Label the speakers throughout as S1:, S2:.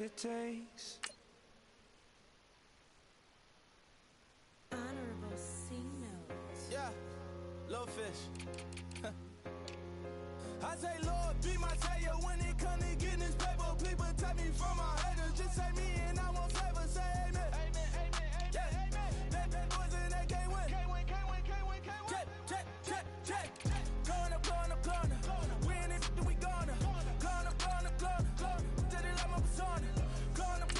S1: it takes.
S2: Honorable C notes.
S1: Yeah, little fish. I say, Lord, be my savior when it comes to getting this paper. People take me from my haters. Just say me and I won't favor. Say amen. Amen, amen, amen, yeah. Amen. Bad boys and they can't win. Can't win, can't win, can't win, can't win. Check. Going up. We in it, we gonna. Going up. Did it like my persona. Going up.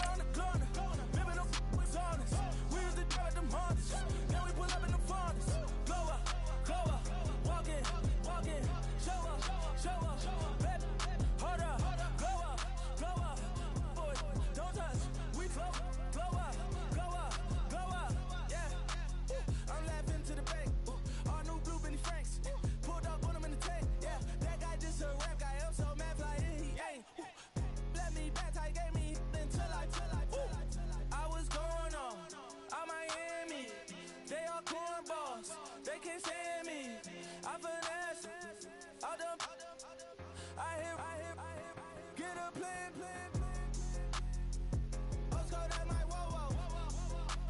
S1: Living no was honest. We used to drive them Hondas. Now we pull up in the Fondas. Glow up. Walk in. Show up. Baby, hold up. Glow up. Boy, don't touch. We flow up. Yeah. I'm laughing to the bank. All new blue Benny Franks. Pulled up on him in the tank. Yeah, that guy just a rap guy. I'm so mad fly in, he ain't. Let me back, I gave me until I was going on Miami. They all cornballs. They can't stand me. I finesse. All them. I hear. Get a plan. Let's go that my whoa.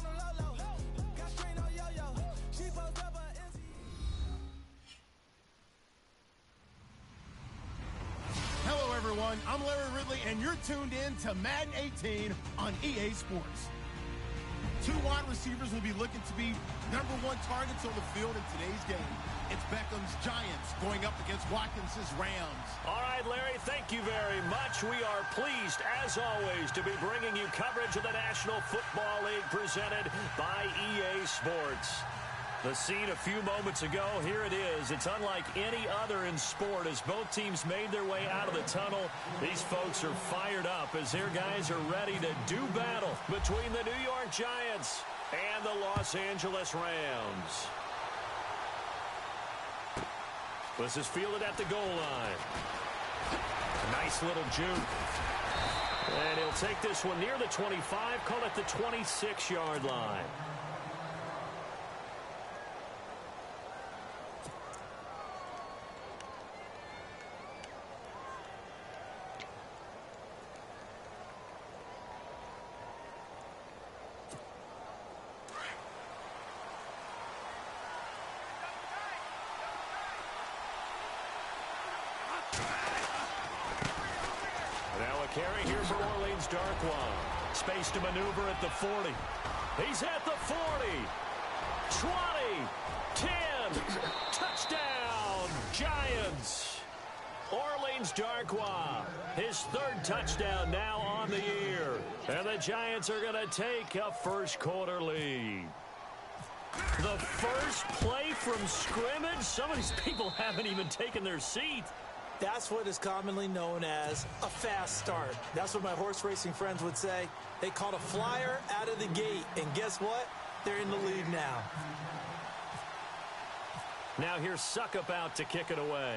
S1: On the low. Got screen on yo-yo. She post up a NC.
S3: Hello, everyone. I'm Larry Ridley, and you're tuned in to Madden 18 on EA Sports. Two wide receivers will be looking to be #1 targets on the field in today's game. It's Beckham's Giants going up against Watkins' Rams.
S4: All right, Larry, thank you very much. We are pleased, as always, to be bringing you coverage of the National Football League presented by EA Sports. The scene a few moments ago, here it is. It's unlike any other in sport as both teams made their way out of the tunnel. These folks are fired up as their guys are ready to do battle between the New York Giants and the Los Angeles Rams. This is fielded at the goal line. Nice little juke. And he'll take this one near the 25, call it the 26-yard line. Now a carry here for Orleans Darkwa. Space to maneuver at the 40. He's at the 40. 20. 10. Touchdown, Giants. Orleans Darkwa, his third touchdown now on the year. And the Giants are going to take a first quarter lead. The first play from scrimmage? Some of these people haven't even taken their seat.
S5: That's what is commonly known as a fast start. That's what my horse racing friends would say. They caught a flyer out of the gate, and guess what? They're in the lead now.
S4: Now here's Suckup out to kick it away.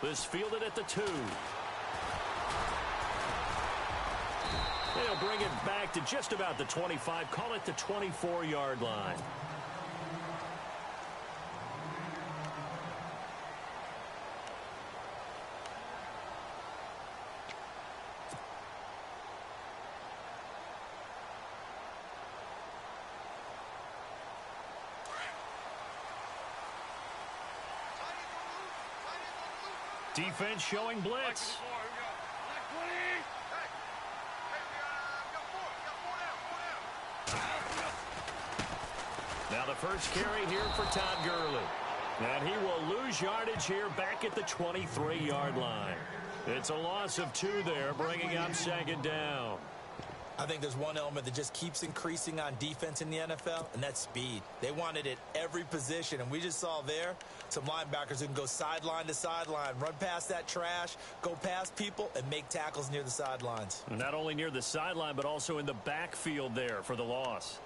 S4: This fielded at the 2. They'll bring it back to just about the 25, call it the 24-yard line. Defense showing blitz. Now the first carry here for Todd Gurley. And he will lose yardage here back at the 23-yard line. It's a loss of 2 there, bringing up second down.
S5: I think there's one element that just keeps increasing on defense in the NFL, and that's speed. They want it at every position, and we just saw there some linebackers who can go sideline to sideline, run past that trash, go past people, and make tackles near the sidelines.
S4: Not only near the sideline, but also in the backfield there for the loss.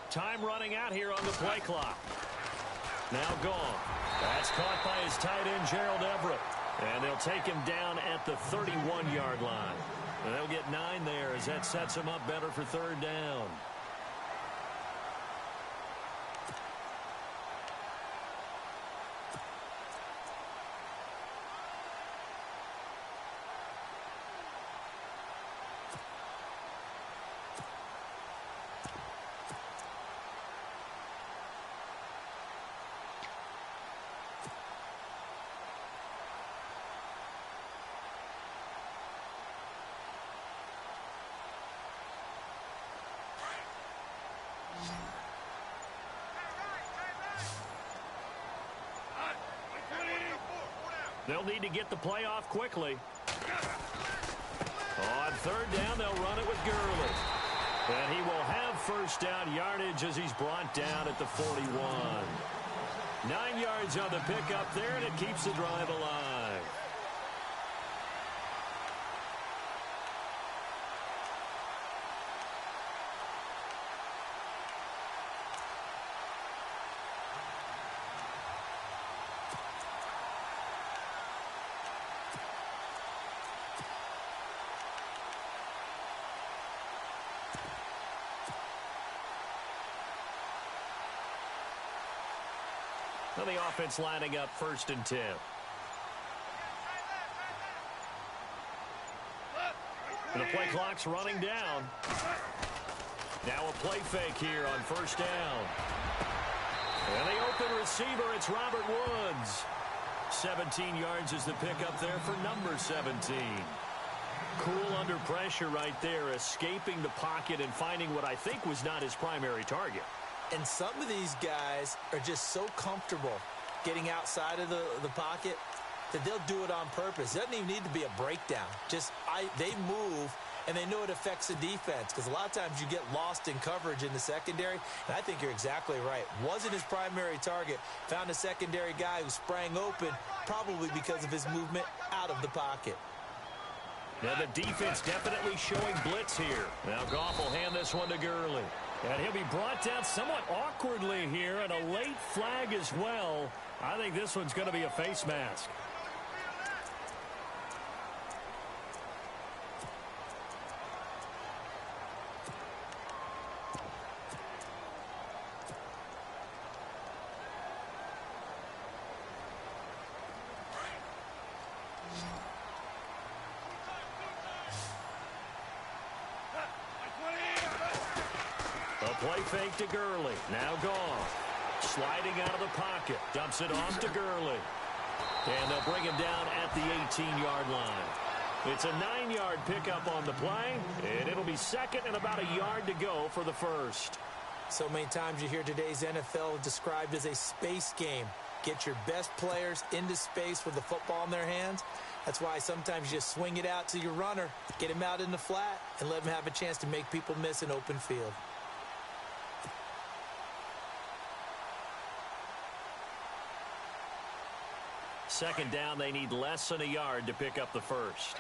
S4: Time running out here on the play clock. Now gone. That's caught by his tight end, Gerald Everett. And they'll take him down at the 31-yard line. And they'll get 9 there as that sets him up better for third down. They'll need to get the play off quickly. On third down, they'll run it with Gurley. And he will have first down yardage as he's brought down at the 41. 9 yards on the pickup there, and it keeps the drive alive. Well, the offense lining up 1st and 10. And the play clock's running down. Now a play fake here on 1st down. And the open receiver, it's Robert Woods. 17 yards is the pickup there for number 17. Cool under pressure right there, escaping the pocket and finding what I think was not his primary target.
S5: And some of these guys are just so comfortable getting outside of the pocket that they'll do it on purpose. It doesn't even need to be a breakdown. They move, and they know it affects the defense because a lot of times you get lost in coverage in the secondary, and I think you're exactly right. Wasn't his primary target. Found a secondary guy who sprang open, probably because of his movement out of the pocket.
S4: Now the defense definitely showing blitz here. Now Goff will hand this one to Gurley. And he'll be brought down somewhat awkwardly here, and a late flag as well. I think this one's going to be a face mask. Play fake to Gurley. Now Goff. Sliding out of the pocket. Dumps it off to Gurley. And they'll bring him down at the 18-yard line. It's a 9-yard pickup on the play. And it'll be 2nd and about a yard to go for the first.
S5: So many times you hear today's NFL described as a space game. Get your best players into space with the football in their hands. That's why sometimes you just swing it out to your runner, get him out in the flat, and let him have a chance to make people miss an open field.
S4: Second down, they need less than a yard to pick up the first.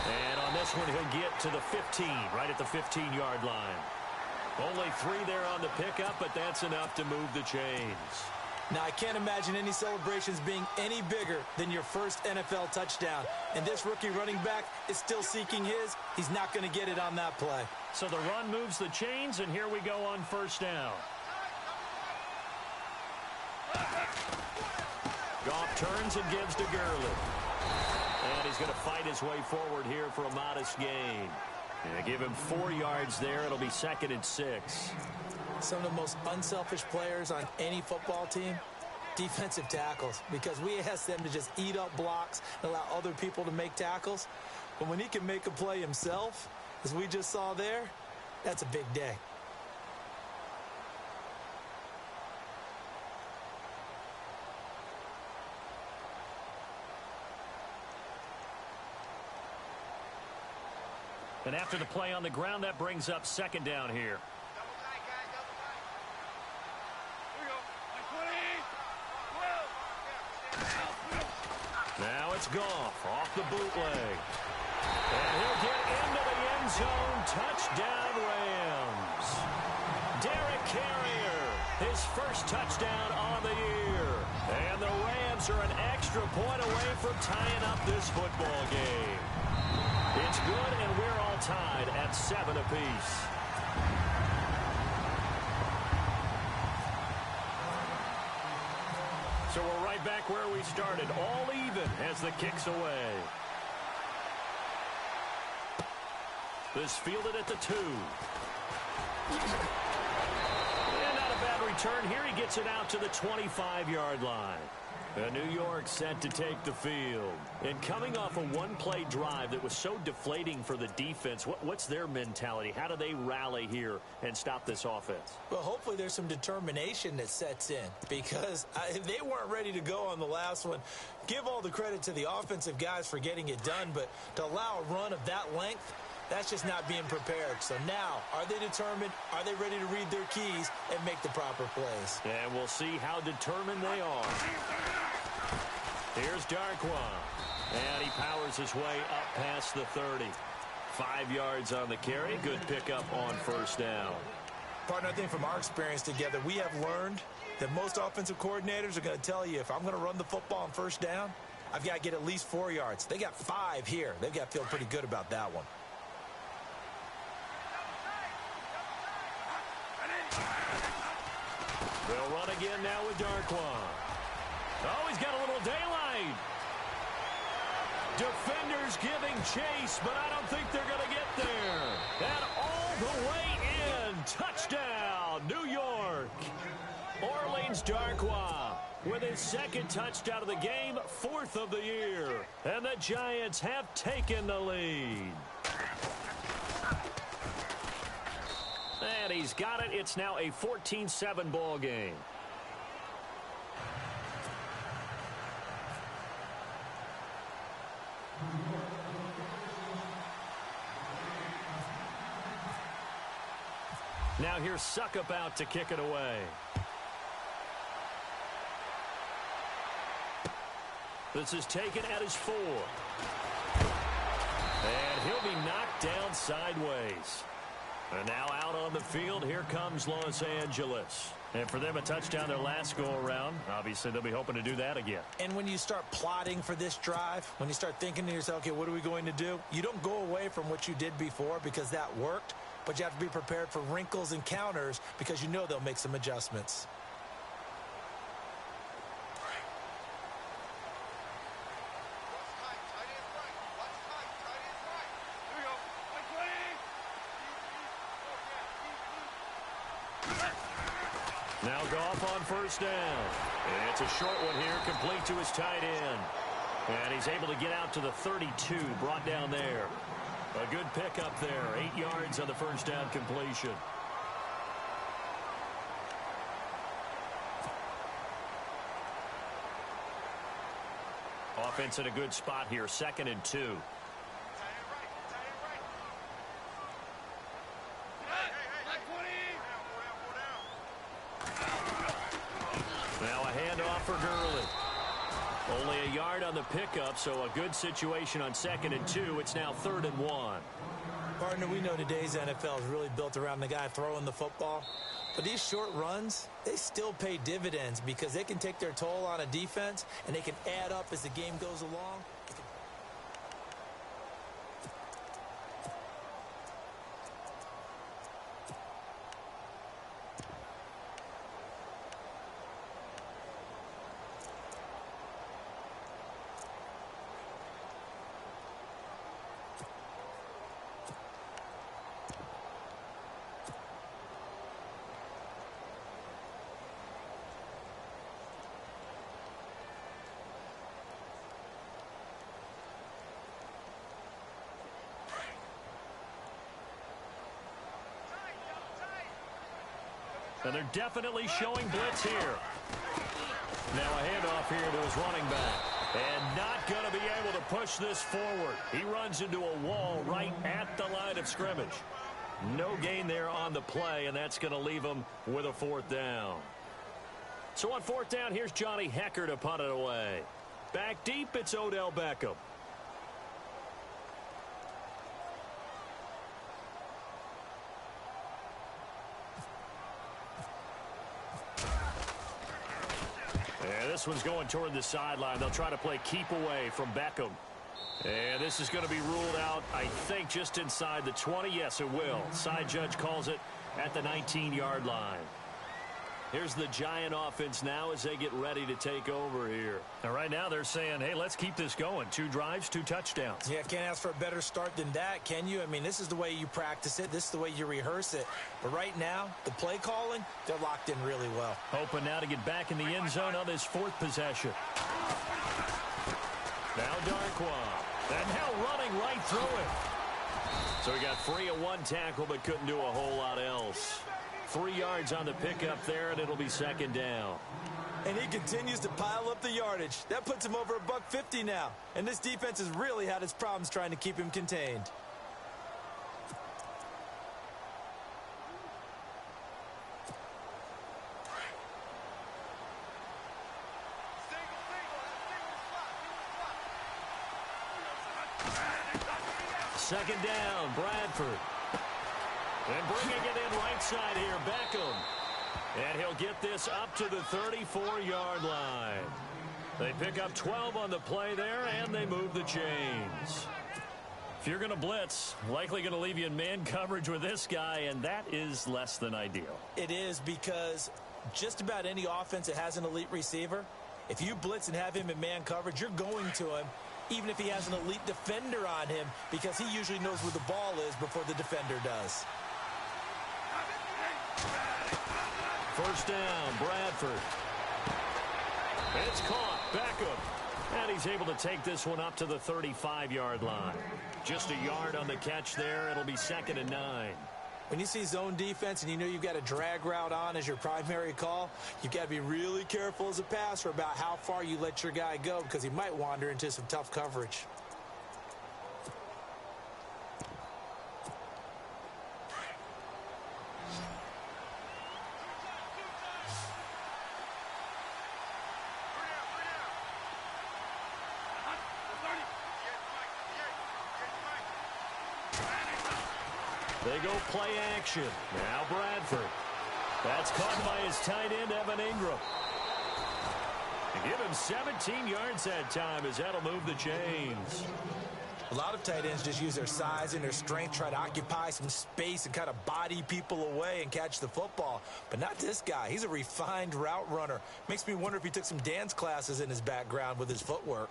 S4: And on this one, he'll get to the 15, right at the 15-yard line. Only 3 there on the pickup, but that's enough to move the chains.
S5: Now, I can't imagine any celebrations being any bigger than your first NFL touchdown. And this rookie running back is still seeking his. He's not going to get it on that play.
S4: So the run moves the chains, and here we go on 1st down. Goff turns and gives to Gurley. And he's going to fight his way forward here for a modest gain. And give him 4 yards there. It'll be 2nd and 6.
S5: Some of the most unselfish players on any football team, defensive tackles, because we ask them to just eat up blocks and allow other people to make tackles. But when he can make a play himself, as we just saw there, that's a big day.
S4: And after the play on the ground, that brings up 2nd down here. Now it's Goff off the bootleg. And he'll get into the end zone. Touchdown, Rams. Derek Carrier, his first touchdown on the year. And the Rams are an extra point away from tying up this football game. It's good, and we're all tied at 7 apiece. So we're right back where we started, all even as the kick's away. This fielded at the 2. And not a bad return here. He gets it out to the 25-yard line. New York set to take the field. And coming off a one-play drive that was so deflating for the defense, what's their mentality? How do they rally here and stop this offense?
S5: Well, hopefully there's some determination that sets in because they weren't ready to go on the last one. Give all the credit to the offensive guys for getting it done, but to allow a run of that length, that's just not being prepared. So now, are they determined? Are they ready to read their keys and make the proper plays?
S4: And we'll see how determined they are. Here's Darkwa. And he powers his way up past the 30. 5 yards on the carry. Good pickup on first down.
S5: Partner, I think from our experience together, we have learned that most offensive coordinators are going to tell you, if I'm going to run the football on first down, I've got to get at least 4 yards. They got 5 here. They've got to feel pretty good about that one.
S4: They'll run again now with Darkwa. Oh, he's got a little daylight. Defenders giving chase, but I don't think they're going to get there. And all the way in. Touchdown, New York. Orleans Darkwa with his second touchdown of the game, 4th of the year. And the Giants have taken the lead. And he's got it. It's now a 14-7 ball game. Now here's Suckup out to kick it away. This is taken at his 4. And he'll be knocked down sideways. And now out on the field, here comes Los Angeles. And for them, a touchdown their last go-around. Obviously, they'll be hoping to do that again.
S5: And when you start plotting for this drive, when you start thinking to yourself, okay, what are we going to do? You don't go away from what you did before because that worked, but you have to be prepared for wrinkles and counters because you know they'll make some adjustments.
S4: Now Goff on first down. And it's a short one here, complete to his tight end. And he's able to get out to the 32, brought down there. A good pickup there, 8 yards on the first down completion. Offense in a good spot here, 2nd and 2. Now a handoff for Gurley. Only a yard on the pickup, so a good situation on 2nd and 2. It's now 3rd and 1.
S5: Partner, we know today's NFL is really built around the guy throwing the football. But these short runs, they still pay dividends because they can take their toll on a defense and they can add up as the game goes along.
S4: And they're definitely showing blitz here. Now a handoff here to his running back. And not going to be able to push this forward. He runs into a wall right at the line of scrimmage. No gain there on the play, and that's going to leave him with a 4th down. So on 4th down, here's Johnny Hecker to punt it away. Back deep, it's Odell Beckham. And this one's going toward the sideline. They'll try to play keep away from Beckham. And this is going to be ruled out, I think, just inside the 20. Yes, it will. Side judge calls it at the 19-yard line. Here's the Giant offense now as they get ready to take over here.
S6: Now, right now they're saying, hey, let's keep this going. 2 drives, 2 touchdowns.
S5: Yeah, can't ask for a better start than that, can you? I mean, this is the way you practice it. This is the way you rehearse it. But right now, the play calling, they're locked in really well.
S6: Hoping now to get back in the end zone on this 4th possession.
S4: Now Darkwa. And now running right through it. So he got free of 1 tackle but couldn't do a whole lot else. 3 yards on the pickup there, and it'll be 2nd down.
S5: And he continues to pile up the yardage. That puts him over $150 now. And this defense has really had its problems trying to keep him contained.
S4: Second down, Bradford. And bringing it in right side here, Beckham. And he'll get this up to the 34-yard line. They pick up 12 on the play there, and they move the chains.
S6: If you're going to blitz, likely going to leave you in man coverage with this guy, and that is less than ideal.
S5: It is, because just about any offense that has an elite receiver, if you blitz and have him in man coverage, you're going to him, even if he has an elite defender on him, because he usually knows where the ball is before the defender does.
S4: First down, Bradford. It's caught, Beckham. And he's able to take this one up to the 35-yard line. Just a yard on the catch there. It'll be 2nd and 9.
S5: When you see zone defense and you know you've got a drag route on as your primary call, you've got to be really careful as a passer about how far you let your guy go, because he might wander into some tough coverage.
S4: They go play action. Now Bradford. That's caught by his tight end, Evan Ingram. And give him 17 yards that time, as that'll move the chains.
S5: A lot of tight ends just use their size and their strength, try to occupy some space and kind of body people away and catch the football. But not this guy. He's a refined route runner. Makes me wonder if he took some dance classes in his background with his footwork.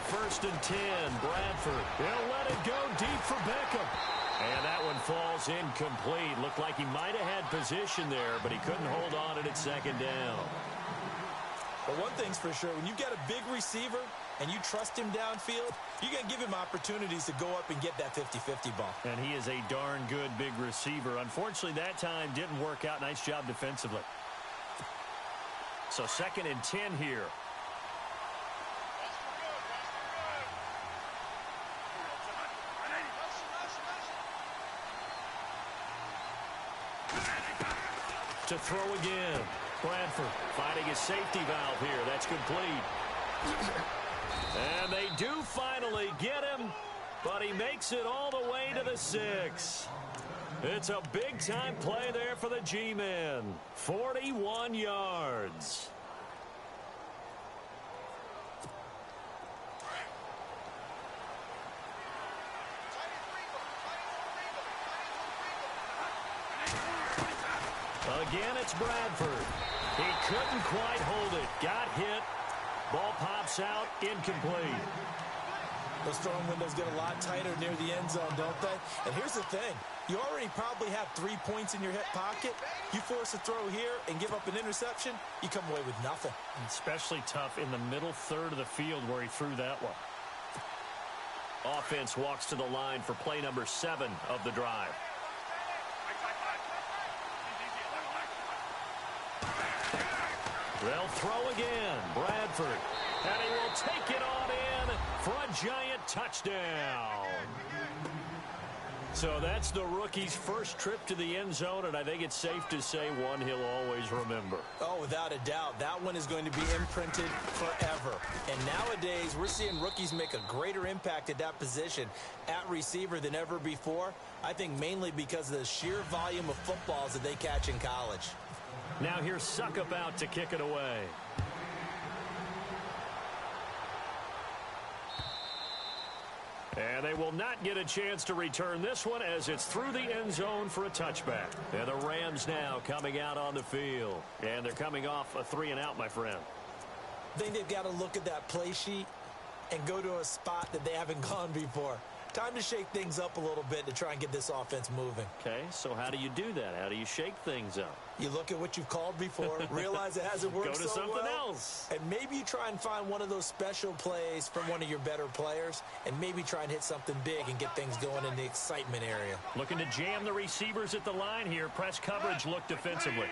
S4: First and 10, Bradford. He'll let it go deep for Beckham. And that one falls incomplete. Looked like he might have had position there, but he couldn't hold on and it's 2nd down.
S5: But one thing's for sure, when you've got a big receiver and you trust him downfield, you're going to give him opportunities to go up and get that 50-50 ball.
S6: And he is a darn good big receiver. Unfortunately, that time didn't work out. Nice job defensively. So 2nd and 10 here.
S4: To throw again. Bradford finding his safety valve here. That's complete. And they do finally get him, but he makes it all the way to the 6. It's a big-time play there for the G-men. 41 yards. Again, it's Bradford. He couldn't quite hold it. Got hit. Ball pops out. Incomplete.
S5: Those throwing windows get a lot tighter near the end zone, don't they? And here's the thing. You already probably have 3 points in your hip pocket. You force a throw here and give up an interception, you come away with nothing.
S6: Especially tough in the middle third of the field where he threw that one.
S4: Offense walks to the line for play number 7 of the drive. They'll throw again. Bradford. And he will take it on in for a Giant touchdown.
S6: So that's the rookie's first trip to the end zone, and I think it's safe to say one he'll always remember.
S5: Oh, without a doubt. That one is going to be imprinted forever. And nowadays, we're seeing rookies make a greater impact at that position at receiver than ever before. I think mainly because of the sheer volume of footballs that they catch in college.
S6: Now here's Suckup out to kick it away. And they will not get a chance to return this one as it's through the end zone for a touchback. And the Rams now coming out on the field. And they're coming off a 3-and-out, my friend.
S5: I think they've got to look at that play sheet and go to a spot that they haven't gone before. Time to shake things up a little bit to try and get this offense moving.
S6: Okay, so how do you do that? How do you shake things up?
S5: You look at what you've called before, realize it hasn't worked so well.
S6: Go to something else.
S5: And maybe you try and find one of those special plays from one of your better players, and maybe try and hit something big and get things going in the excitement area.
S6: Looking to jam the receivers at the line here. Press coverage look defensively.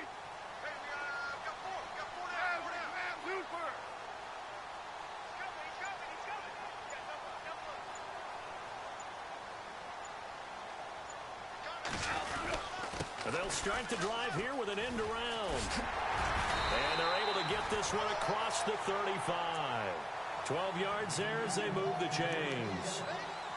S6: They'll start the drive here with an end around. And they're able to get this one across the 35. 12 yards there as they move the chains.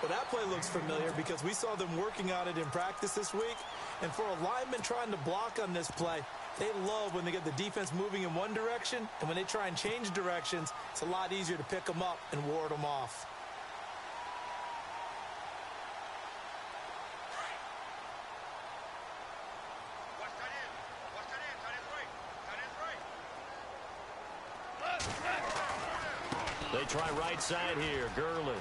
S5: Well, that play looks familiar because we saw them working on it in practice this week. And for a lineman trying to block on this play, they love when they get the defense moving in one direction. And when they try and change directions, it's a lot easier to pick them up and ward them off.
S6: They try right side here. Gurley.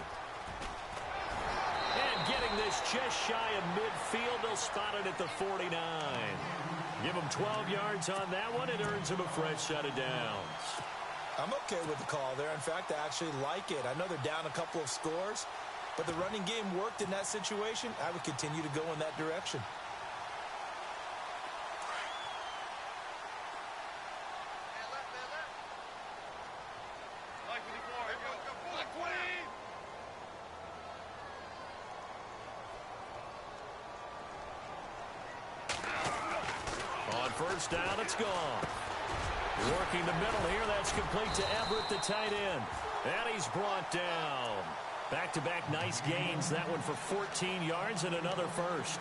S6: And getting this just shy of midfield. They'll spot it at the 49. Give them 12 yards on that one. It earns them a fresh set of downs.
S5: I'm okay with the call there. In fact, I actually like it. I know they're down a couple of scores, but the running game worked in that situation. I would continue to go in that direction.
S6: First down, it's gone. Working the middle here, that's complete to Everett, the tight end. And he's brought down. Back-to-back nice gains, that one for 14 yards and another first.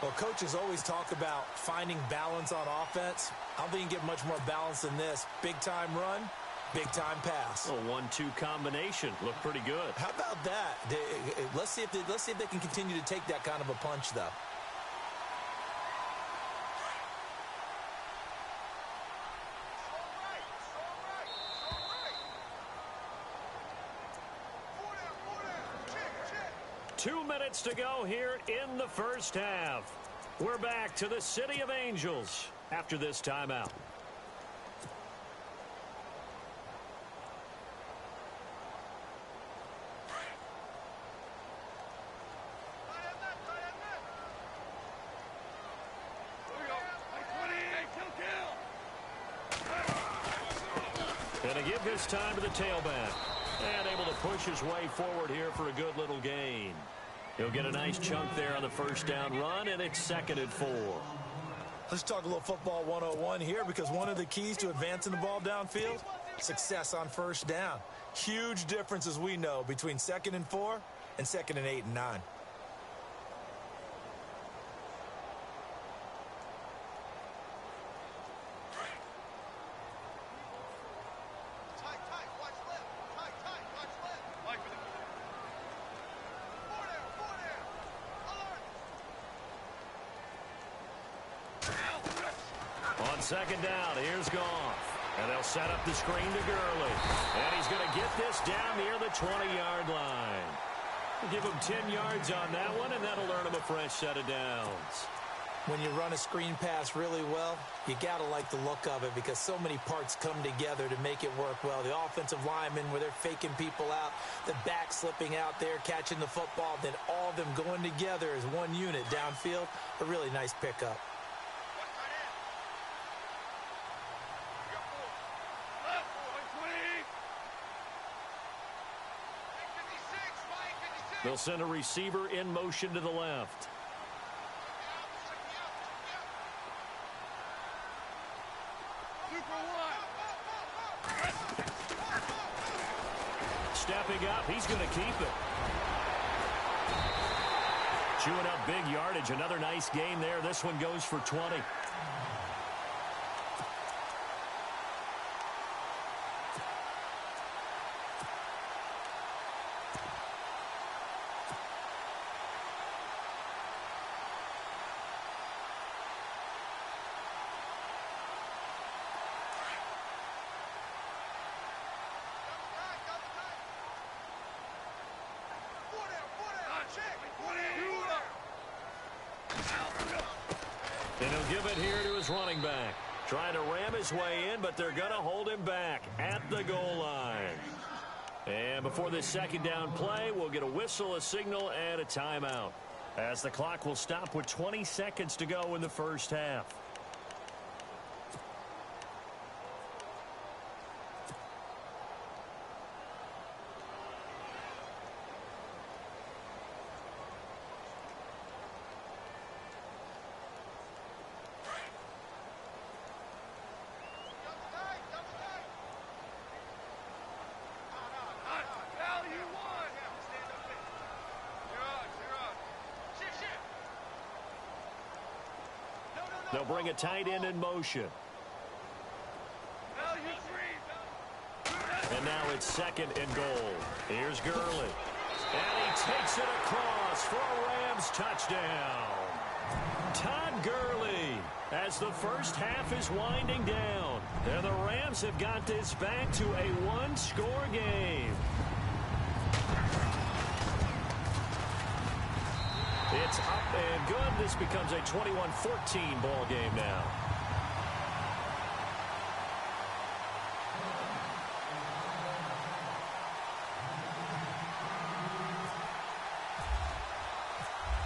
S5: Well, coaches always talk about finding balance on offense. I don't think you can get much more balance than this. Big-time run, big-time pass.
S6: A 1-2 combination. Looked pretty good.
S5: How about that? Let's see if they can continue to take that kind of a punch, though.
S6: Two minutes to go here in the first half. We're back to the City of Angels after this timeout. Gonna give his time to the tailback. And able to push his way forward here for a good little gain. He'll get a nice chunk there on the first down run, and it's 2nd and 4.
S5: Let's talk a little football 101 here, because one of the keys to advancing the ball downfield, success on first down. Huge difference, as we know, between 2nd and 4 and 2nd and 8 and 9.
S6: Second down, here's Goff. And they'll set up the screen to Gurley. And he's going to get this down near the 20-yard line. We'll give him 10 yards on that one, and that'll earn him a fresh set of downs.
S5: When you run a screen pass really well, you got to like the look of it because so many parts come together to make it work well. The offensive linemen, where they're faking people out, the back slipping out there, catching the football, then all of them going together as one unit downfield. A really nice pickup.
S6: They'll send a receiver in motion to the left. big up. He's going to keep it. Chewing up big yardage. Another nice gain there. This one goes for 20. And he'll give it here to his running back. Trying to ram his way in, but they're going to hold him back at the goal line. And before this second down play, we'll get a whistle, a signal, and a timeout, as the clock will stop with 20 seconds to go in the first half. They'll bring a tight end in motion. And now it's second and goal. Here's Gurley. And he takes it across for a Rams touchdown. Todd Gurley, as the first half is winding down. And the Rams have got this back to a one-score game. It's up and good. This becomes a 21-14 ball game now.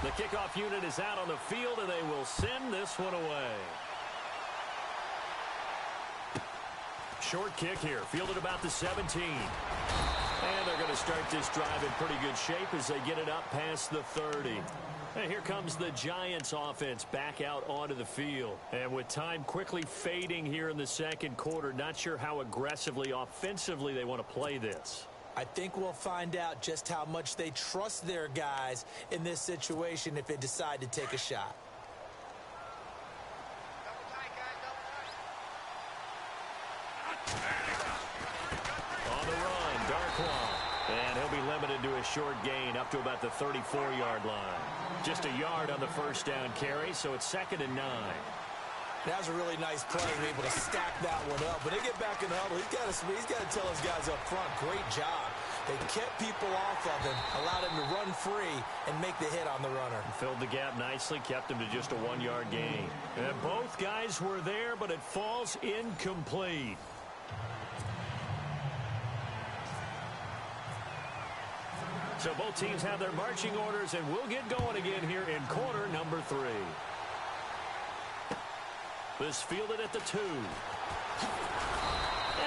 S6: The kickoff unit is out on the field, and they will send this one away. Short kick here, fielded about the 17. And they're going to start this drive in pretty good shape as they get it up past the 30. And here comes the Giants offense back out onto the field. And with time quickly fading here in the second quarter, not sure how aggressively, offensively they want to play this.
S5: I think we'll find out just how much they trust their guys in this situation if they decide to take a shot.
S6: On the run, Darkwa. And he'll be limited to a short gain up to about the 34-yard line. Just a yard on the first down carry, so it's 2nd and 9.
S5: That was a really nice play. We're able to stack that one up. When they get back in the huddle, he's got to tell his guys up front, great job. They kept people off of him, allowed him to run free, and make the hit on the runner.
S6: Filled the gap nicely, kept him to just a 1-yard gain. And both guys were there, but it falls incomplete. So both teams have their marching orders, and we'll get going again here in quarter number 3. This fielded at the 2.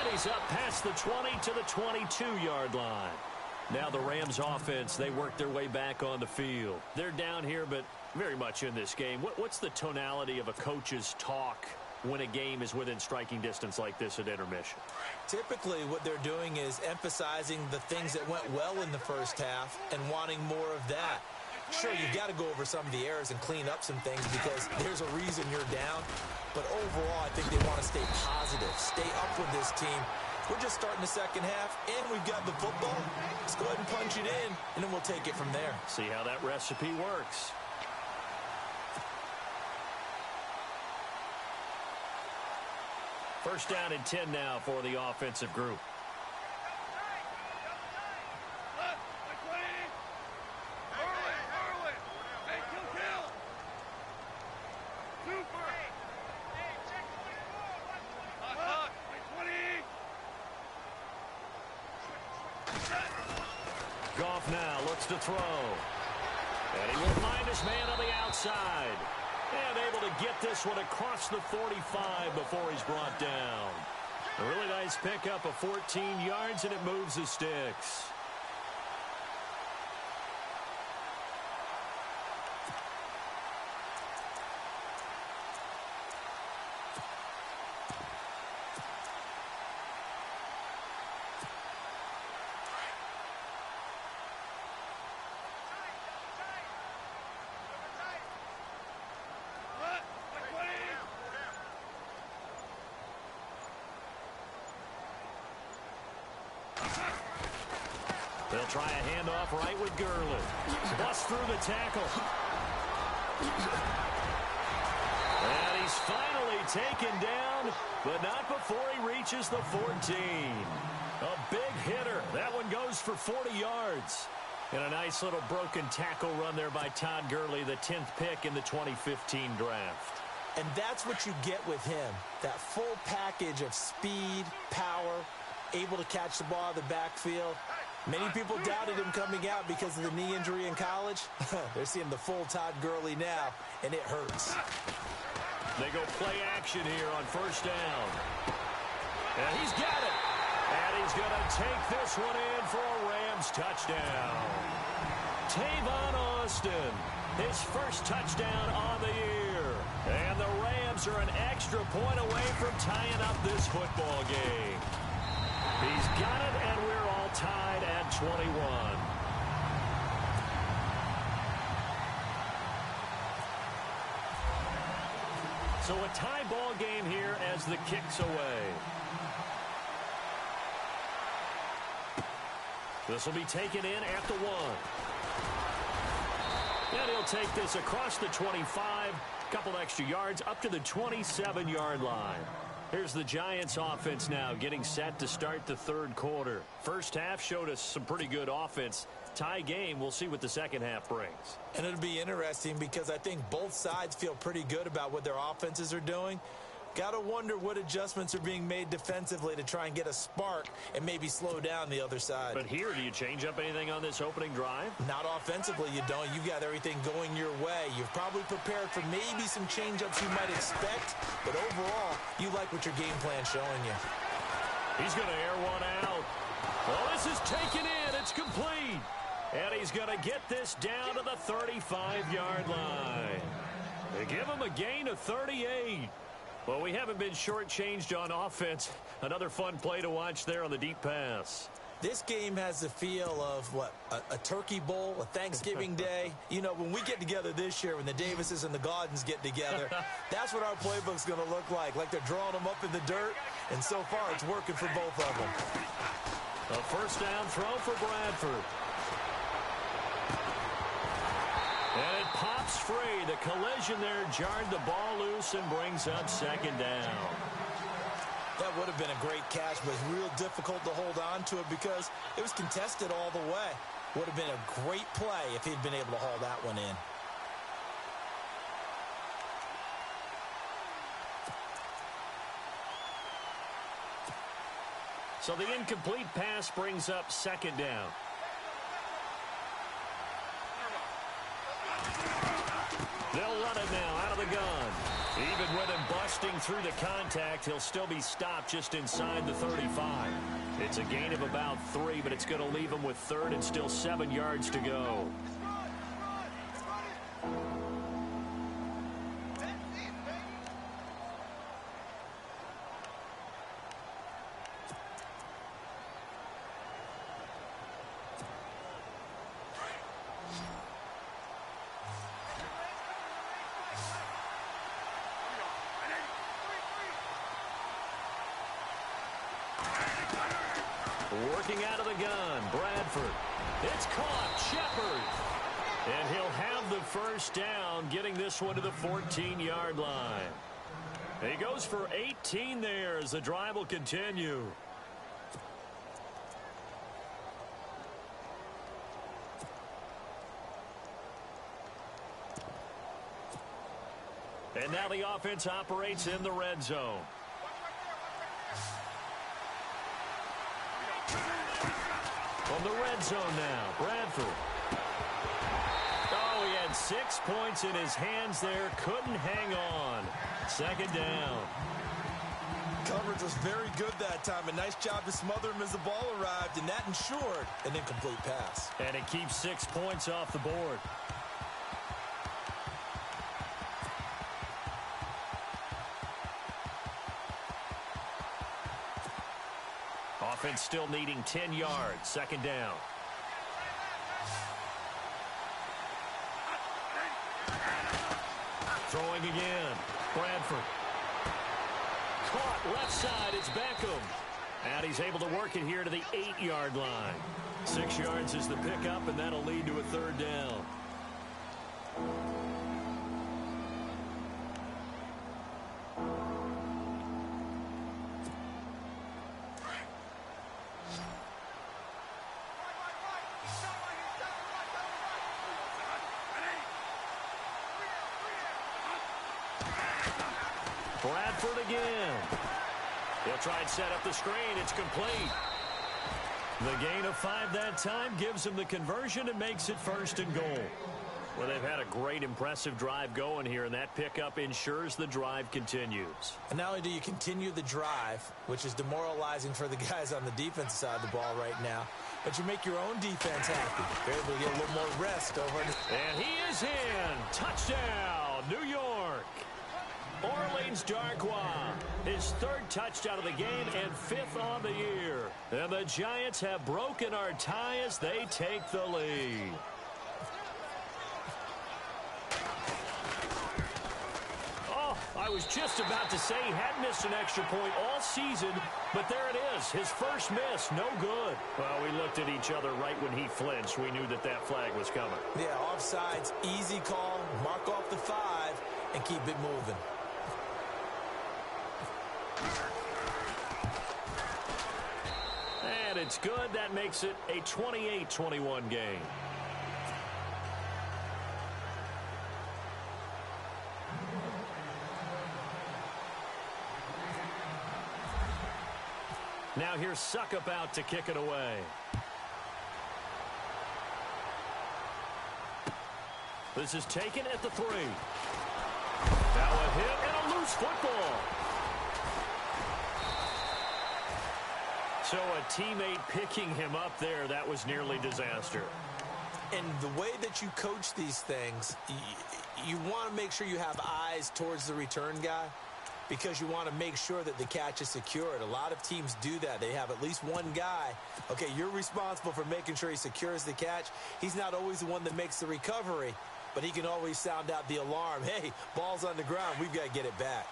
S6: And he's up past the 20 to the 22-yard line. Now the Rams offense, they work their way back on the field. They're down here, but very much in this game. What's the tonality of a coach's talk when a game is within striking distance like this at intermission?
S5: Typically, what they're doing is emphasizing the things that went well in the first half and wanting more of that. Sure, you've got to go over some of the errors and clean up some things because there's a reason you're down. But overall, I think they want to stay positive, stay up with this team. We're just starting the second half, and we've got the football. Let's go ahead and punch it in, and then we'll take it from there.
S6: See how that recipe works. First down and 10 now for the offensive group. Goff now looks to throw. And he will find his man on the outside. And able to get this one across the 45 before he's brought down. A really nice pickup of 14 yards, and it moves the sticks. They'll try a handoff right with Gurley. Busts through the tackle. And he's finally taken down, but not before he reaches the 14. A big hitter. That one goes for 40 yards. And a nice little broken tackle run there by Todd Gurley, the 10th pick in the 2015 draft.
S5: And that's what you get with him, that full package of speed, power, able to catch the ball out of the backfield. Many people doubted him coming out because of the knee injury in college. They're seeing the full Todd Gurley now, and it hurts.
S6: They go play action here on first down. And he's got it. And he's going to take this one in for a Rams touchdown. Tavon Austin, his first touchdown on the year. And the Rams are an extra point away from tying up this football game. He's got it, and we're all tied at 21. So a tie ball game here as the kick's away. This will be taken in at the 1. And he'll take this across the 25, couple extra yards up to the 27-yard line. Here's the Giants offense now getting set to start the third quarter. First half showed us some pretty good offense. Tie game, we'll see what the second half brings.
S5: And it'll be interesting because I think both sides feel pretty good about what their offenses are doing. Got to wonder what adjustments are being made defensively to try and get a spark and maybe slow down the other side.
S6: But here, do you change up anything on this opening drive?
S5: Not offensively, you don't. You've got everything going your way. You've probably prepared for maybe some change-ups you might expect, but overall, you like what your game plan's showing you.
S6: He's going to air one out. Well, this is taken in. It's complete. And he's going to get this down to the 35-yard line. They give him a gain of 38. Well, we haven't been shortchanged on offense. Another fun play to watch there on the deep pass.
S5: This game has the feel of, what, a turkey bowl, a Thanksgiving day. You know, when we get together this year, when the Davises and the Gaudens get together, that's what our playbook's going to look like they're drawing them up in the dirt, and so far it's working for both of them.
S6: A first down throw for Bradford. And it pops free. The collision there jarred the ball loose and brings up second down.
S5: That would have been a great catch, but it's real difficult to hold on to it because it was contested all the way. Would have been a great play if he'd been able to haul that one in.
S6: So the incomplete pass brings up second down. They'll run it now out of the gun. Even with him busting through the contact, he'll still be stopped just inside the 35. It's a gain of about 3, but it's going to leave him with third and still 7 yards to go. Working out of the gun, Bradford. It's caught, Shepard. And he'll have the first down, getting this one to the 14-yard line. He goes for 18 there as the drive will continue. And now the offense operates in the red zone. From the red zone now, Bradford. Oh, he had 6 points in his hands there. Couldn't hang on. Second down.
S5: Coverage was very good that time. A nice job to smother him as the ball arrived, and that ensured an incomplete pass.
S6: And it keeps 6 points off the board. Offense still needing 10 yards. Second down. Throwing again. Bradford. Caught left side. It's Beckham. And he's able to work it here to the 8-yard line. 6 yards is the pickup, and that'll lead to a third down. Bradford again. He'll try and set up the screen. It's complete. The gain of 5 that time gives him the conversion and makes it 1st and goal. Well, they've had a great, impressive drive going here, and that pickup ensures the drive continues.
S5: And not only do you continue the drive, which is demoralizing for the guys on the defensive side of the ball right now, but you make your own defense happy. They're able to get a little more rest over.
S6: And he is in. Touchdown, New York. Orleans Darkwa, his 3rd touchdown of the game and 5th on the year. And the Giants have broken our tie as they take the lead. Oh, I was just about to say he hadn't missed an extra point all season, but there it is, his first miss, no good. Well, we looked at each other right when he flinched. We knew that that flag was coming.
S5: Yeah, offsides, easy call, mark off the 5, and keep it moving.
S6: And it's good. That makes it a 28-21 game. Now here's Suckup out to kick it away. This is taken at the 3. Now a hit and a loose football. So a teammate picking him up there, that was nearly disaster.
S5: And the way that you coach these things, you want to make sure you have eyes towards the return guy because you want to make sure that the catch is secured. A lot of teams do that. They have at least one guy. Okay, you're responsible for making sure he secures the catch. He's not always the one that makes the recovery, but he can always sound out the alarm. Hey, ball's on the ground. We've got to get it back.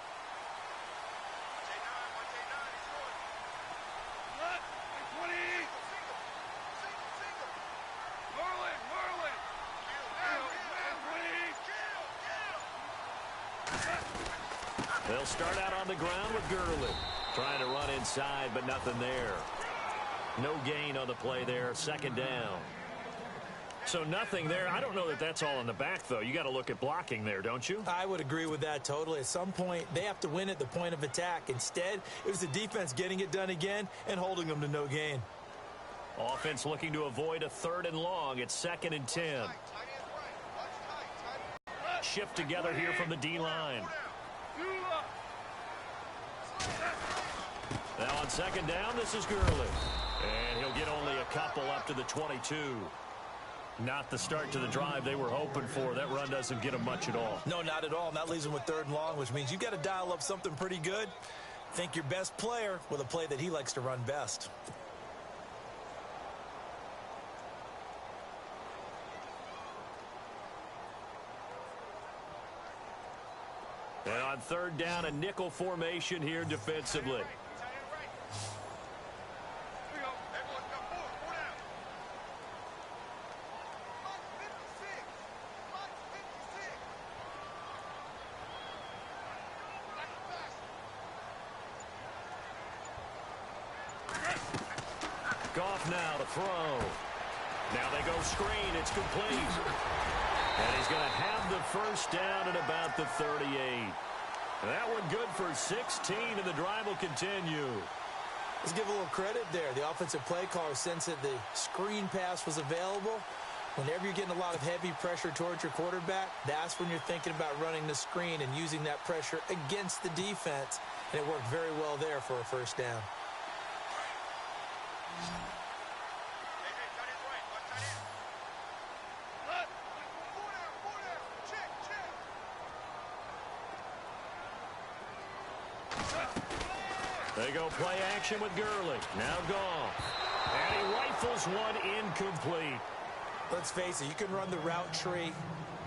S6: They'll start out on the ground with Gurley. Trying to run inside, but nothing there. No gain on the play there. 2nd down. So nothing there. I don't know that that's all in the back, though. You got to look at blocking there, don't you?
S5: I would agree with that totally. At some point, they have to win at the point of attack. Instead, it was the defense getting it done again and holding them to no gain.
S6: Offense looking to avoid a 3rd and long. It's 2nd and 10. Shift together here from the D-line. Now on 2nd down, this is Gurley. And he'll get only a couple up to the 22. Not the start to the drive they were hoping for. That run doesn't get them much at all.
S5: No, not at all. And that leaves them with 3rd and long, which means you've got to dial up something pretty good. Think your best player with a play that he likes to run best.
S6: And on 3rd down, a nickel formation here defensively. Goff now to throw. Now they go screen. It's complete. And he's going to have the 1st down at about the 38. That one good for 16, and the drive will continue.
S5: Let's give a little credit there. The offensive play caller sensed that the screen pass was available. Whenever you're getting a lot of heavy pressure towards your quarterback, that's when you're thinking about running the screen and using that pressure against the defense. And it worked very well there for a 1st down.
S6: They go play action with Gurley. Now Goff. And he rifles one incomplete.
S5: Let's face it, you can run the route tree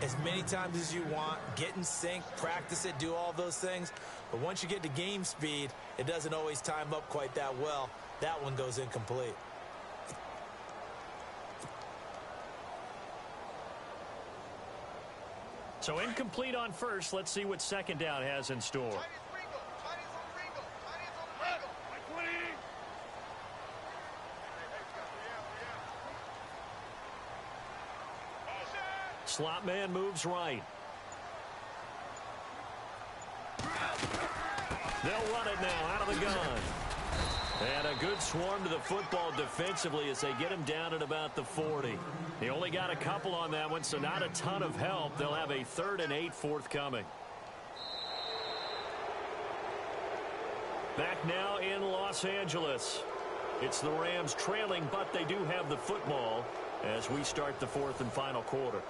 S5: as many times as you want, get in sync, practice it, do all those things. But once you get to game speed, it doesn't always time up quite that well. That one goes incomplete.
S6: So incomplete on first. Let's see what second down has in store. Slot man moves right. They'll run it now out of the gun. And a good swarm to the football defensively as they get him down at about the 40. He only got a couple on that one, so not a ton of help. They'll have a 3rd and 8 forthcoming. Back now in Los Angeles. It's the Rams trailing, but they do have the football as we start the 4th and final quarter.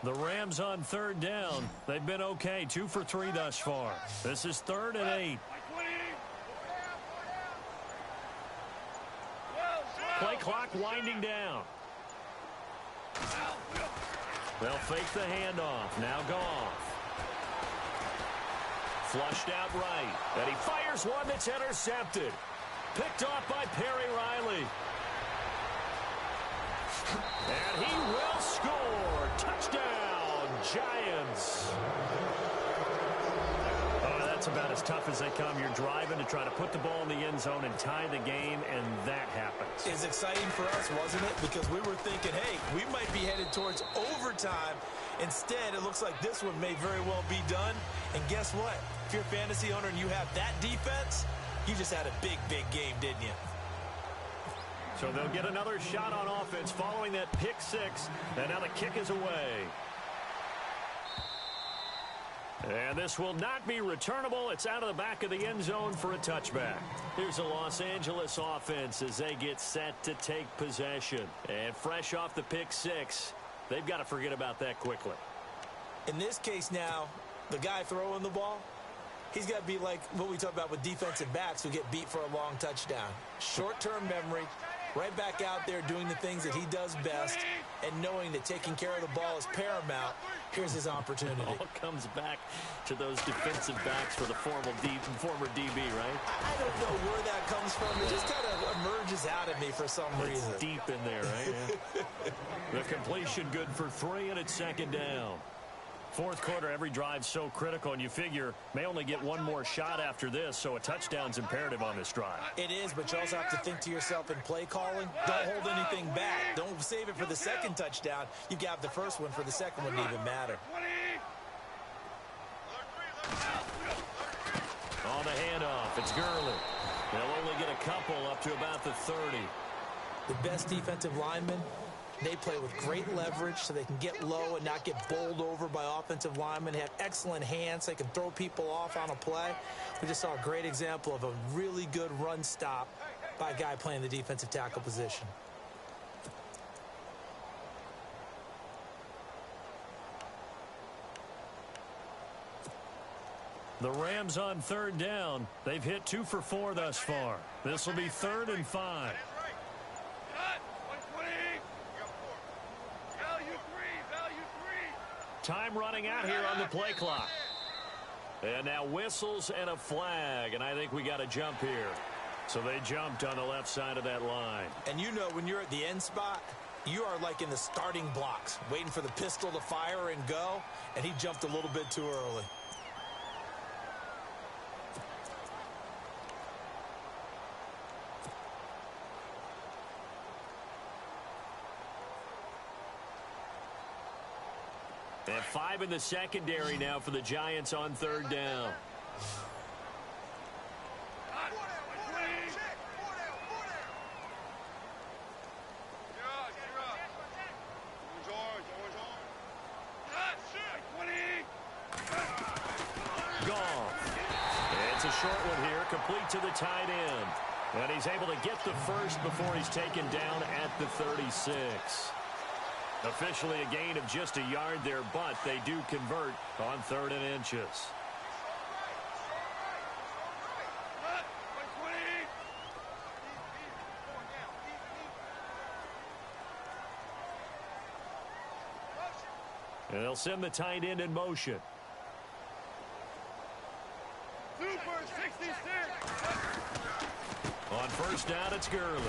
S6: The Rams on 3rd down. They've been okay. 2 for 3 thus far. This is 3rd and 8. Play clock winding down. They'll fake the handoff. Now Goff. Flushed out right. And he fires one that's intercepted. Picked off by Perry Riley. And he will score. Touchdown, Giants. Oh, that's about as tough as they come. You're driving to try to put the ball in the end zone and tie the game, and that happens.
S5: It's exciting for us, wasn't it? Because we were thinking, hey, we might be headed towards overtime. Instead, it looks like this one may very well be done. And guess what? If you're a fantasy owner and you have that defense, you just had a big, big game, didn't you?
S6: So they'll get another shot on offense following that pick 6. And now the kick is away. And this will not be returnable. It's out of the back of the end zone for a touchback. Here's the Los Angeles offense as they get set to take possession. And fresh off the pick 6, they've got to forget about that quickly.
S5: In this case now, the guy throwing the ball, he's got to be like what we talk about with defensive backs who get beat for a long touchdown. Short-term memory, right back out there doing the things that he does best, and knowing that taking care of the ball is paramount. Here's his opportunity.
S6: It all comes back to those defensive backs for the former DB, right?
S5: I don't know where that comes from. It just kind of emerges out of me for some reason.
S6: It's deep in there, right? Yeah. The completion good for 3, and it's 2nd down. 4th quarter, every drive's so critical, and you figure may only get one more shot after this, so a touchdown's imperative on this drive.
S5: It is, but you also have to think to yourself in play calling. Don't hold anything back. Don't save it for the second touchdown. You got the first one for the second one to even matter.
S6: On the handoff, it's Gurley. They'll only get a couple up to about the 30.
S5: The best defensive linemen, they play with great leverage so they can get low and not get bowled over by offensive linemen. They have excellent hands. They can throw people off on a play. We just saw a great example of a really good run stop by a guy playing the defensive tackle position.
S6: The Rams on 3rd down. They've hit 2 for 4 thus far. This will be 3rd and 5. Time running out here on the play clock. And now whistles and a flag, and I think we got a jump here. So they jumped on the left side of that line.
S5: And you know when you're at the end spot, you are like in the starting blocks, waiting for the pistol to fire and go, and he jumped a little bit too early.
S6: And 5 in the secondary now for the Giants on 3rd down. Goff. It's a short one here, complete to the tight end. And he's able to get the first before he's taken down at the 36. Officially a gain of just a yard there, but they do convert on 3rd and inches. And they'll send the tight end in motion.
S7: Super 66.
S6: On first down, it's Gurley.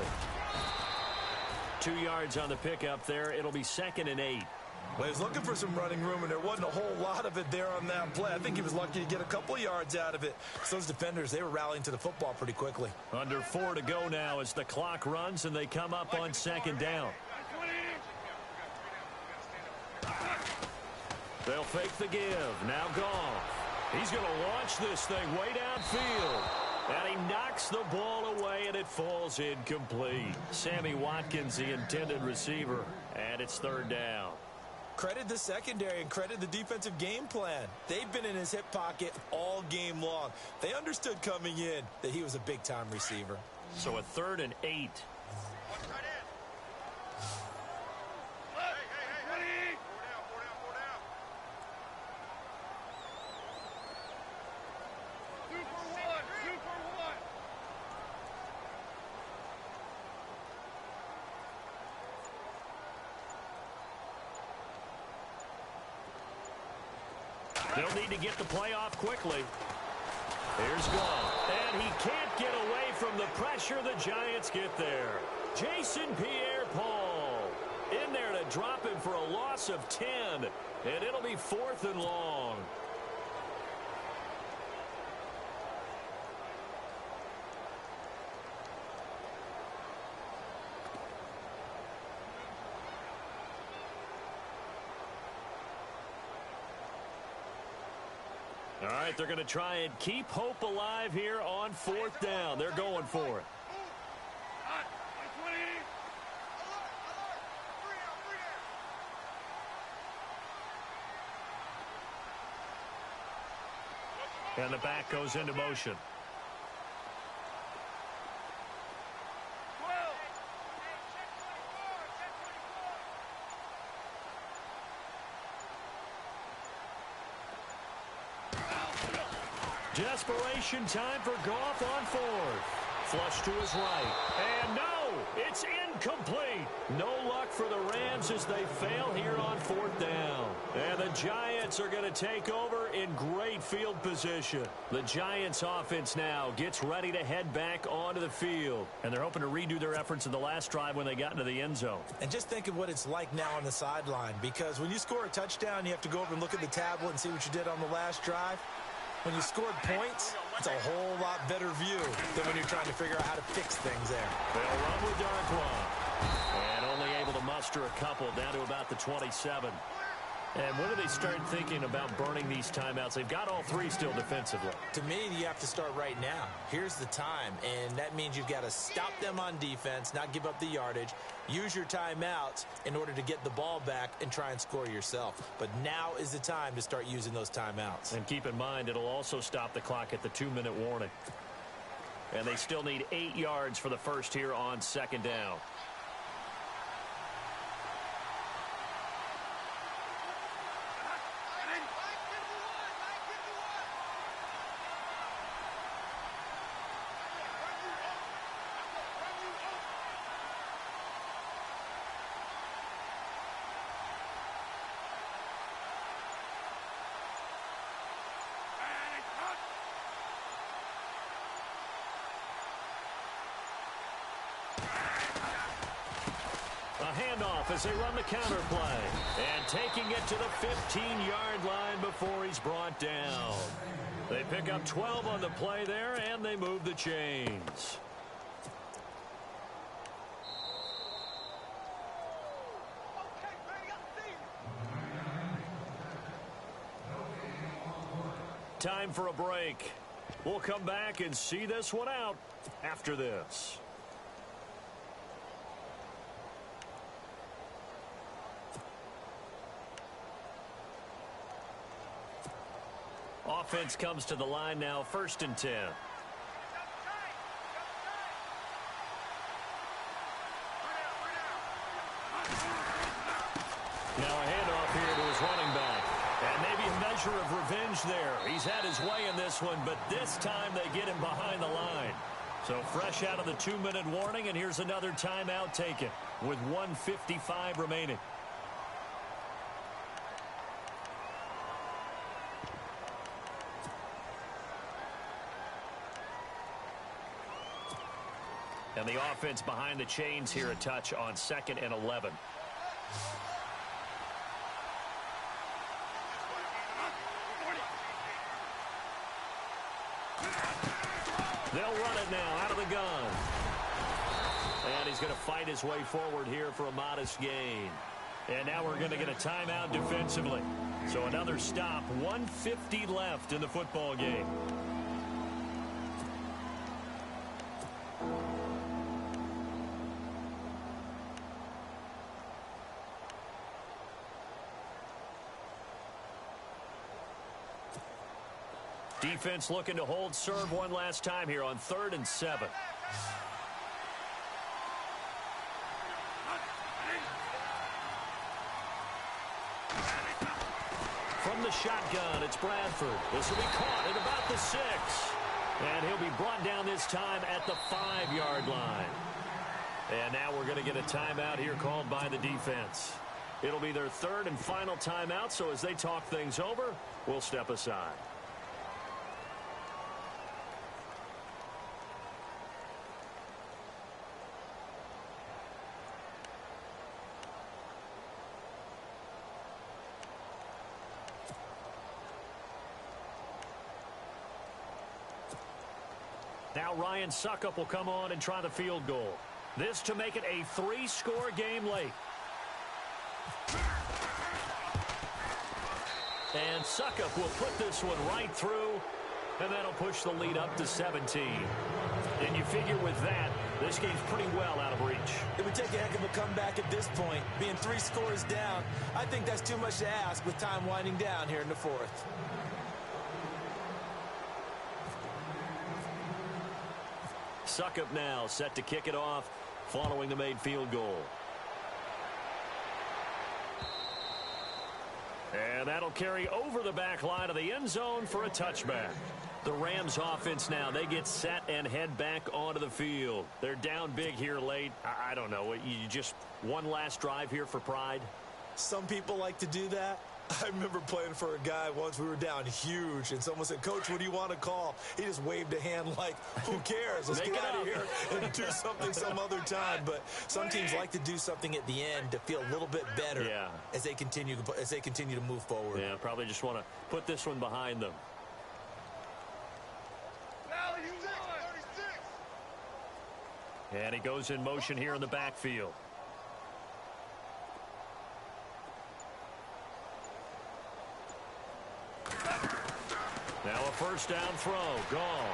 S6: 2 yards on the pickup there. It'll be 2nd and 8.
S5: Well, he was looking for some running room, and there wasn't a whole lot of it there on that play. I think he was lucky to get a couple yards out of it. So those defenders, they were rallying to the football pretty quickly.
S6: Under 4 to go now as the clock runs, and they come up on 2nd down. They'll fake the give. Now Goff. He's going to launch this thing way downfield. And he knocks the ball away, and it falls incomplete. Sammy Watkins, the intended receiver, and it's 3rd down.
S5: Credit the secondary and credit the defensive game plan. They've been in his hip pocket all game long. They understood coming in that he was a big-time receiver.
S6: So a 3rd and 8. They'll need to get the play off quickly. Here's Goff. And he can't get away from the pressure. The Giants get there. Jason Pierre-Paul in there to drop him for a loss of 10. And it'll be 4th and long. All right, they're going to try and keep hope alive here on 4th down. They're going for it. And the back goes into motion. Desperation time for Goff on 4th. Flush to his right. And no, it's incomplete. No luck for the Rams as they fail here on 4th down. And the Giants are going to take over in great field position. The Giants offense now gets ready to head back onto the field. And they're hoping to redo their efforts in the last drive when they got into the end zone.
S5: And just think of what it's like now on the sideline, because when you score a touchdown, you have to go over and look at the tablet and see what you did on the last drive. When you scored points, it's a whole lot better view than when you're trying to figure out how to fix things there.
S6: They'll run with Darkwan. And only able to muster a couple down to about the 27. And when do they start thinking about burning these timeouts? They've got all 3 still defensively.
S5: To me, you have to start right now. Here's the time, and that means you've got to stop them on defense, not give up the yardage, use your timeouts in order to get the ball back and try and score yourself. But now is the time to start using those timeouts.
S6: And keep in mind, it'll also stop the clock at the 2-minute warning. And they still need 8 yards for the first here on 2nd down. Handoff as they run the counter play. And taking it to the 15-yard line before he's brought down. They pick up 12 on the play there, and they move the chains. Time for a break. We'll come back and see this one out after this. Offense comes to the line now, 1st and 10. Now a handoff here to his running back. And maybe a measure of revenge there. He's had his way in this one, but this time they get him behind the line. So fresh out of the 2-minute warning, and here's another timeout taken with 1:55 remaining. And the offense behind the chains here a touch on 2nd and 11. They'll run it now out of the gun. And he's going to fight his way forward here for a modest gain. And now we're going to get a timeout defensively. So another stop, 1:50 left in the football game. Defense looking to hold serve one last time here on 3rd and 7. From the shotgun, it's Bradford. This will be caught at about the 6. And he'll be brought down this time at the 5-yard line. And now we're going to get a timeout here called by the defense. It'll be their 3rd and final timeout, so as they talk things over, we'll step aside. Now Ryan Suckup will come on and try the field goal. This to make it a 3-score game late. And Suckup will put this one right through, and that'll push the lead up to 17. And you figure with that, this game's pretty well out of reach.
S5: It would take a heck of a comeback at this point. Being 3 scores down, I think that's too much to ask with time winding down here in the 4th.
S6: Suckup now set to kick it off following the made field goal. And that'll carry over the back line of the end zone for a touchback. The Rams offense now, they get set and head back onto the field. They're down big here late. I don't know. You just one last drive here for pride?
S5: Some people like to do that. I remember playing for a guy once. We were down huge, and someone said, "Coach, what do you want to call?" He just waved a hand like, who cares? Let's get out of here and do something some other time. But some teams like to do something at the end to feel a little bit better as they continue to move forward.
S6: Yeah, probably just want to put this one behind them. And he goes in motion here in the backfield. Now a first down throw. Gone.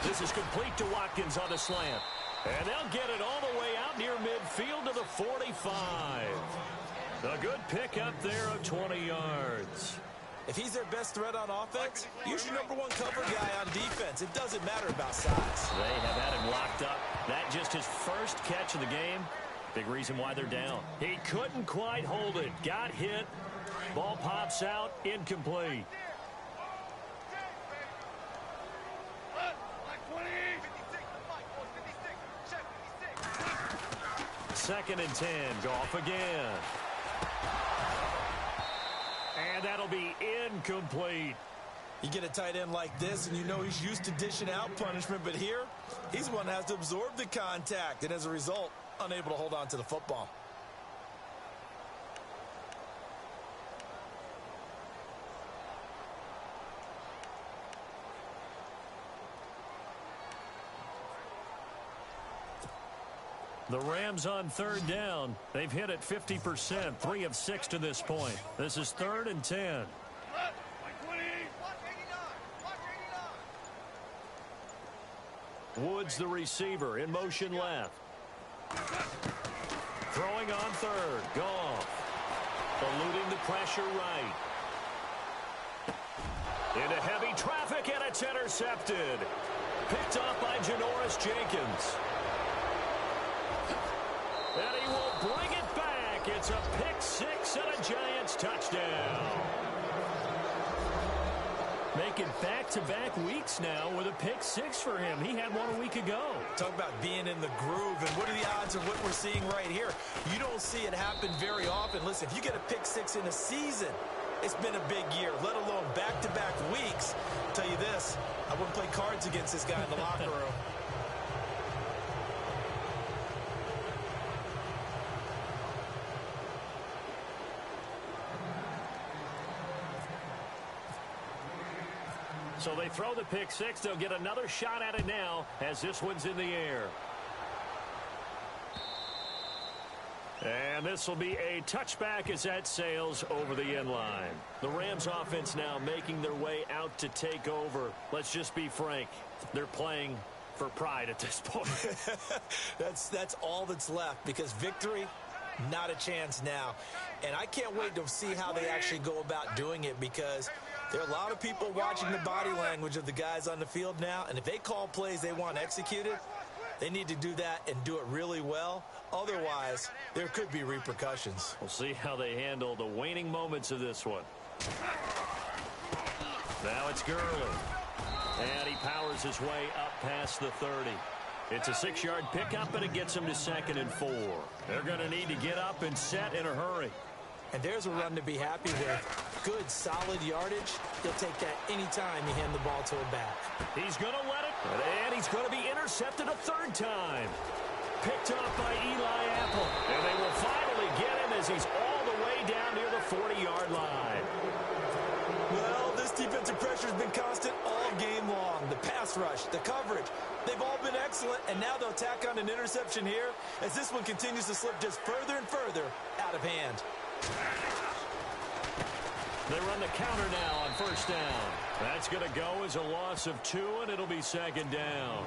S6: This is complete to Watkins on the slant. And they'll get it all the way out near midfield to the 45. A good pickup there of 20 yards.
S5: If he's their best threat on offense, use your #1 cover guy on defense. It doesn't matter about size.
S6: They have had him locked up. That just his first catch of the game. Big reason why they're down. He couldn't quite hold it. Got hit. Ball pops out. Incomplete. Second and 10. Goff again. And that'll be incomplete.
S5: You get a tight end like this, and you know he's used to dishing out punishment, but here, he's the one that has to absorb the contact, and as a result, unable to hold on to the football.
S6: The Rams on third down. They've hit it 50%, 3 of 6 to this point. This is 3rd and 10. Woods, the receiver, in motion left. Throwing on third. Goff. Eluding the pressure right. Into heavy traffic, and it's intercepted. Picked off by Janoris Jenkins. And he will bring it back. It's a pick six and a Giants touchdown. Making back-to-back weeks now with a pick six for him. He had one a week ago.
S5: Talk about being in the groove, and what are the odds of what we're seeing right here? You don't see it happen very often. Listen, if you get a pick six in a season, it's been a big year, let alone back-to-back weeks. I'll tell you this, I wouldn't play cards against this guy in the locker room.
S6: So they throw the pick six. They'll get another shot at it now as this one's in the air. And this will be a touchback as that sails over the end line. The Rams offense now making their way out to take over. Let's just be frank. They're playing for pride at this point.
S5: That's all that's left, because victory, not a chance now. And I can't wait to see how they actually go about doing it, because there are a lot of people watching the body language of the guys on the field now, and if they call plays they want executed, they need to do that and do it really well. Otherwise, there could be repercussions.
S6: We'll see how they handle the waning moments of this one. Now it's Gurley. And he powers his way up past the 30. It's a 6-yard pickup, and it gets him to 2nd and 4. They're going to need to get up and set in a hurry.
S5: And there's a run to be happy with. Good, solid yardage. He'll take that anytime you hand the ball to a back.
S6: He's going to let it, and he's going to be intercepted a 3rd time. Picked off by Eli Apple. And they will finally get him as he's all the way down near the 40-yard line.
S5: Well, this defensive pressure has been constant all game long. The pass rush, the coverage, they've all been excellent, and now they'll tack on an interception here as this one continues to slip just further and further out of hand.
S6: They run the counter now on 1st down. That's going to go as a loss of 2, and it'll be 2nd down.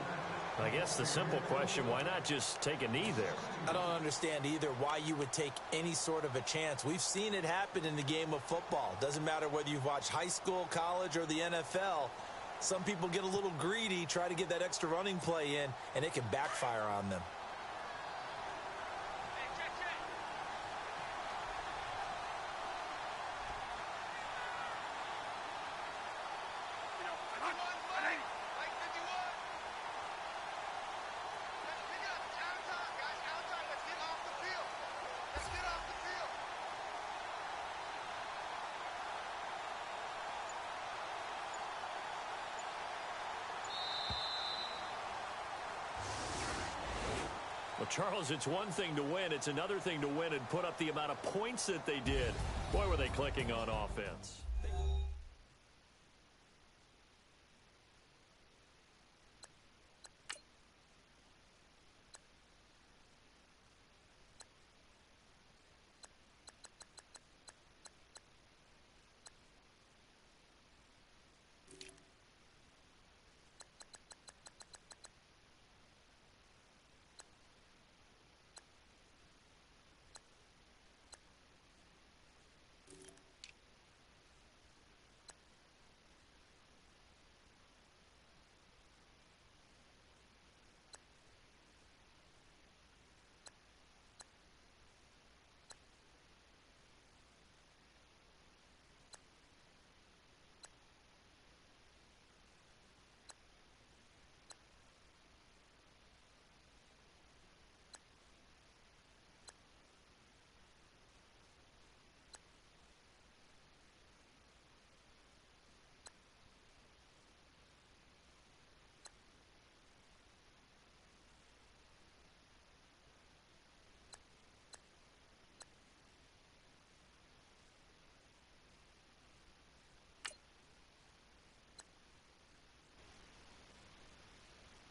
S6: I guess the simple question, why not just take a knee there?
S5: I don't understand either why you would take any sort of a chance. We've seen it happen in the game of football. Doesn't matter whether you've watched high school, college, or the NFL. Some people get a little greedy, try to get that extra running play in, and it can backfire on them.
S6: Well, Charles, it's one thing to win. It's another thing to win and put up the amount of points that they did. Boy, were they clicking on offense.